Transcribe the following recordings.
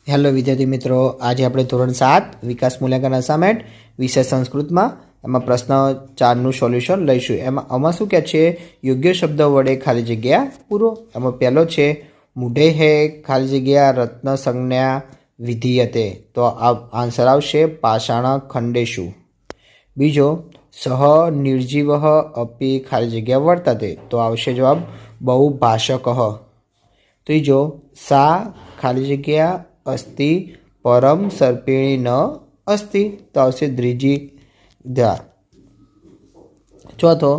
Hello વિદ્યાર્થી મિત્રો, આજે આપણે ધોરણ 7 વિકાસ મૂલ્યાંકન અસાઇનમેન્ટ વિષય સંસ્કૃતમાં એમાં પ્રશ્ન 4નું સોલ્યુશન લઈશું. આમાં શું કહે છે? યોગ્ય શબ્દ વડે ખાલી જગ્યા પૂરો. એમાં પહેલો છે મૂઢે હે ખાલી જગ્યા રત્ન સંજ્ઞા વિધીયતે, તો આન્સર આવશે પાષાણ ખંડેશુ. બીજો સહ નિર્જીવ અપી ખાલી જગ્યા વર્તતે, તો આવશે જવાબ બહુભાષક. ત્રીજો સા ખાલી જગ્યા અસ્તિ પરમ સર્પિણી ન અસ્તિ, તો આવશે દ્વિજી ધા. ચોથો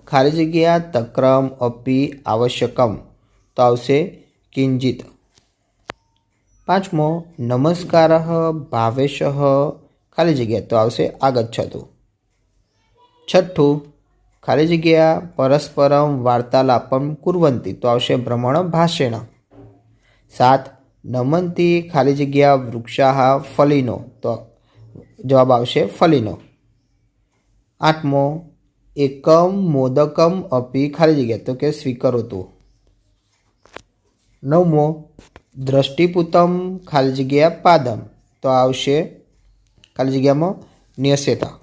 ખાલી જગ્યા તક્રમ અપી આવશ્યકમ, તો આવશે કિંજિત. પાંચમો નમસ્કાર ભાવેશ ખાલી જગ્યા, તો આવશે આગચ્છતુ. છઠ્ઠું ખાલી જગ્યા પરસ્પરમ વાર્તાલાપમ કુર્વંતી, તો આવશે ભ્રમણ ભાષેણ. સાત નમંતી ખાલી જગ્યા વૃક્ષાહ ફલિનો, તો જવાબ આવશે ફલિનો. આઠમો એકમ મોદકમ અપી ખાલી જગ્યા, તો કે સ્વીકરોતું. નવમો દ્રષ્ટિપૂતમ ખાલી જગ્યા પાદમ, તો આવશે ખાલી જગ્યામાં ન્યસ્યતા.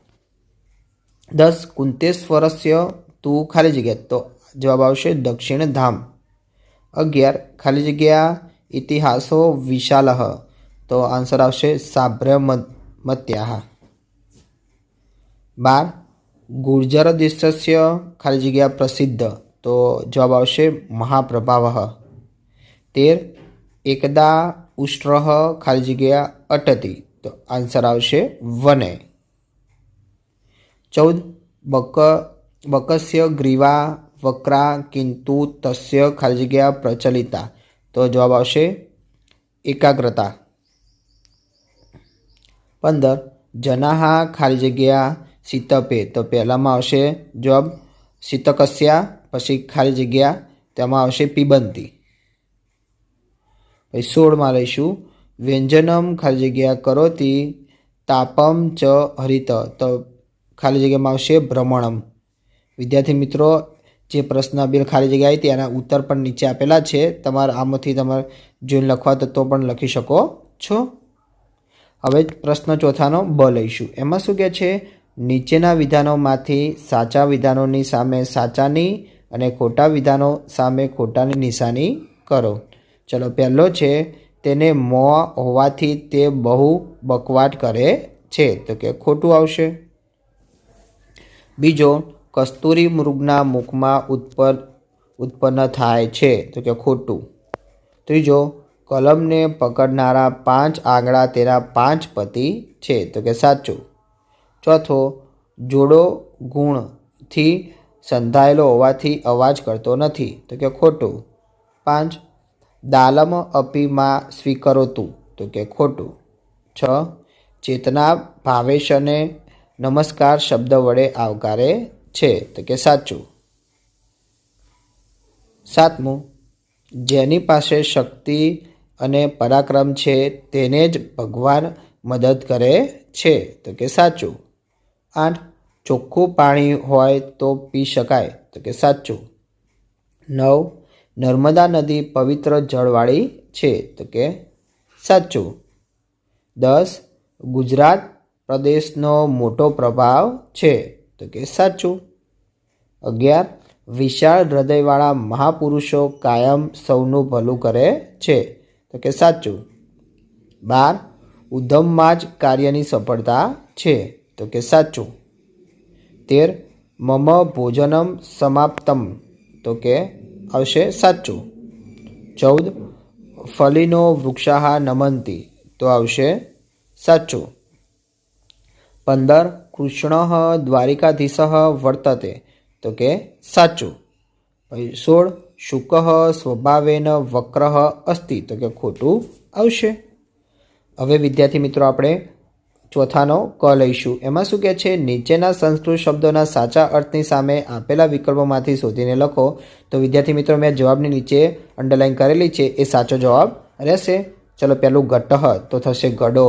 10 કુંતેશ્વરસ્ય તું ખાલી જગ્યા, તો જવાબ આવશે દક્ષિણ ધામ. 11 ખાલી જગ્યા ઇતિહાસો વિશાલ, તો આન્સર આવશે સાભ્રમત્યાહ. 12 ગુર્જર દેશસ્ય ખાલી જગ્યા પ્રસિદ્ધ, તો જવાબ આવશે મહાપ્રભાવ. 13 એકદા ઉષ્ટ્ર ખાલી જગ્યા અટતી, તો આન્સર આવશે વને. 14 બકસ્ય ગ્રીવા વક્રા કિંતુ તસ્ય ખાલી જગ્યા પ્રચલિતા, તો જવાબ આવશે એકાગ્રતા. 15 જનાહા ખાલી જગ્યા શીતપે, તો પહેલામાં આવશે જવાબ શીતકસ્યા, પછી ખાલી જગ્યા તેમાં આવશે પીબંતી. પછી 16માં લઈશું વ્યંજનમ ખાલી જગ્યા કરોતી તાપમ ચ હરિત, તો ખાલી જગ્યામાં આવશે ભ્રમણમ. વિદ્યાર્થી મિત્રો, જે પ્રશ્ન બિલ ખાલી જગ્યા આવી એના ઉત્તર પણ નીચે આપેલા છે. તમારે આમાંથી તમારે જોઈને લખવા તો પણ લખી શકો છો. હવે પ્રશ્ન ચોથાનો બ લઈશું. એમાં શું કહે છે? નીચેના વિધાનોમાંથી સાચા વિધાનોની સામે સાચાની અને ખોટા વિધાનો સામે ખોટાની નિશાની કરો. ચલો, પહેલો છે તેને મોં હોવાથી તે બહુ બકવાટ કરે છે, તો કે ખોટું આવશે. બીજો કસ્તુરી મૃગના મુખમાં ઉત્પન્ન થાય છે, તો કે ખોટું. ત્રીજો કલમને પકડનારા 5 આંગળા તેના 5 પતિ છે, તો કે સાચું. ચોથો જોડો ગુણથી સંધાયેલો હોવાથી અવાજ કરતો નથી, તો કે ખોટું. 5 દાલમ અપીમાં સ્વીકરોતું, તો કે ખોટું. 6 ચેતના ભાવેશને નમસ્કાર શબ્દ વડે આવકારે છે, તો કે સાચું. 7મું જેની પાસે શક્તિ અને પરાક્રમ છે તેને જ ભગવાન મદદ કરે છે, તો કે સાચું. 8 ચોખ્ખું પાણી હોય તો પી શકાય, તો કે સાચું. 9 નર્મદા નદી પવિત્ર જળવાળી છે, તો કે સાચું. 10 ગુજરાત પ્રદેશનો મોટો પ્રભાવ છે, તો કે સાચું. 11 વિશાળ હૃદયવાળા મહાપુરુષો કાયમ સૌનું ભલું કરે છે, તો કે સાચું. 12 ઉદ્યમમાં જ કાર્યની સફળતા છે, તો કે સાચું. 13 મમ ભોજનમ સમાપ્તમ, તો કે આવશે સાચું. 14 ફલિનો વૃક્ષાહ નમંતી, તો આવશે સાચું. 15 કૃષ્ણ દ્વારિકાધીશ વર્તતે, તો કે સાચું. 16 શુક સ્વભાવેન વક્ર અસ્તિ, તો કે ખોટું આવશે. હવે વિદ્યાર્થી મિત્રો, આપણે ચોથાનો ક લઈશું. એમાં શું કહે છે? નીચેના સંસ્કૃત શબ્દોના સાચા અર્થની સામે આપેલા વિકલ્પોમાંથી શોધીને લખો. તો વિદ્યાર્થી મિત્રો, મેં જવાબની નીચે અંડરલાઈન કરેલી છે એ સાચો જવાબ રહેશે. ચલો, પહેલું ઘટહ, તો થશે ગડો.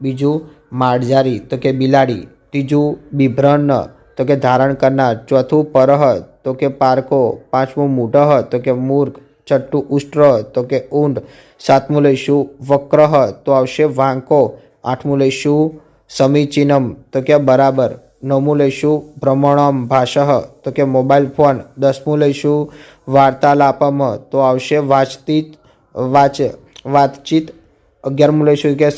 બીજું માળજારી, તો કે બિલાડી. ત્રીજું બિભ્રન, તો કે ધારણ કરનાર. ચોથું પરહ, તો કે પારકો. પાંચમું મૂઢહ, તો કે મૂર્ખ. છઠ્ઠું ઉષ્ટ્ર તો કે ઊંડ, સાતમું લઈશું વક્રહ તો આવશે વાંકો, આઠમું લઈશું સમીચીનમ તો કે બરાબર, નવમું લઈશું ભ્રમણમ ભાષઃ તો કે મોબાઈલ ફોન, દસમું લઈશું વાર્તાલાપમ તો આવશે વાતચીત, 11મું લઈશું કે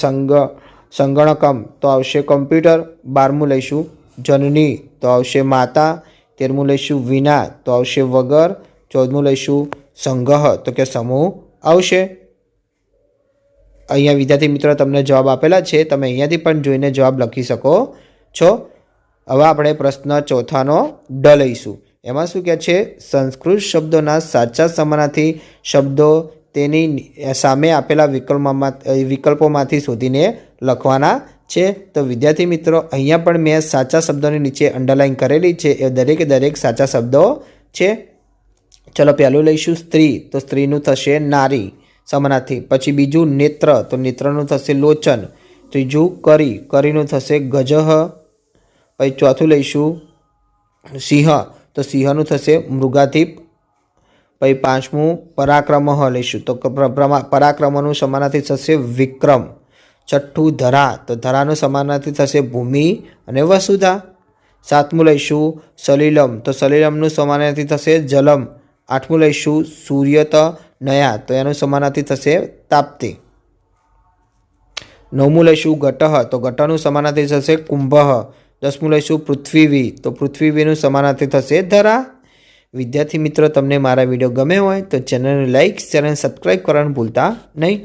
સંગણકમ તો આવશે કમ્પ્યુટર, 12મું લઈશું જનની તો આવશે માતા, 13મું લઈશું વિના તો આવશે વગર, 14મું લઈશું સંઘ તો કે સમૂહ આવશે. અહીંયા વિદ્યાર્થી મિત્રો તમને જવાબ આપેલા છે, તમે અહીંયાથી પણ જોઈને જવાબ લખી શકો છો. હવે આપણે પ્રશ્ન ચોથાનો ડ લઈશું. એમાં શું કહે છે? સંસ્કૃત શબ્દોના સાચા સમાનાર્થી શબ્દો તેની સામે આપેલા વિકલ્પોમાંથી શોધીને લખવાના છે. તો વિદ્યાર્થી મિત્રો અહીંયા પણ મેં સાચા શબ્દોની નીચે અંડરલાઈન કરેલી છે, એ દરેકે દરેક સાચા શબ્દો છે. ચલો પહેલું લઈશું સ્ત્રી, તો સ્ત્રીનું થશે નારી સમાનાર્થી. પછી બીજું નેત્ર, તો નેત્રનું થશે લોચન. ત્રીજું કરી, કરીનું થશે ગજહ. પછી ચોથું લઈશું સિંહ, તો સિંહનું થશે મૃગાધિપ. પછી પાંચમું પરાક્રમઃ લઈશું, તો પરાક્રમનું સમાનાર્થી થશે વિક્રમ. છઠ્ઠું ધરા, તો ધરાનું સમાનાર્થી થશે ભૂમિ અને વસુધા. સાતમું લઈશું સલિલમ, તો સલિલમનું સમાનાર્થી થશે જલમ. આઠમું લઈશું સૂર્યત નયા, તો એનું સમાનાર્થી થશે તાપ્તિ. નવમું લઈશું ઘટઃ, તો ઘટનું સમાનાર્થી થશે કુંભઃ. દસમું લઈશું પૃથ્વીવી, તો પૃથ્વીવીનું સમાનાર્થી થશે ધરા. વિદ્યાર્થી મિત્રો તમને મારા વિડીયો ગમે હોય તો ચેનલને લાઇક, શેર અને સબસ્ક્રાઈબ કરવાનું ભૂલતા નહીં.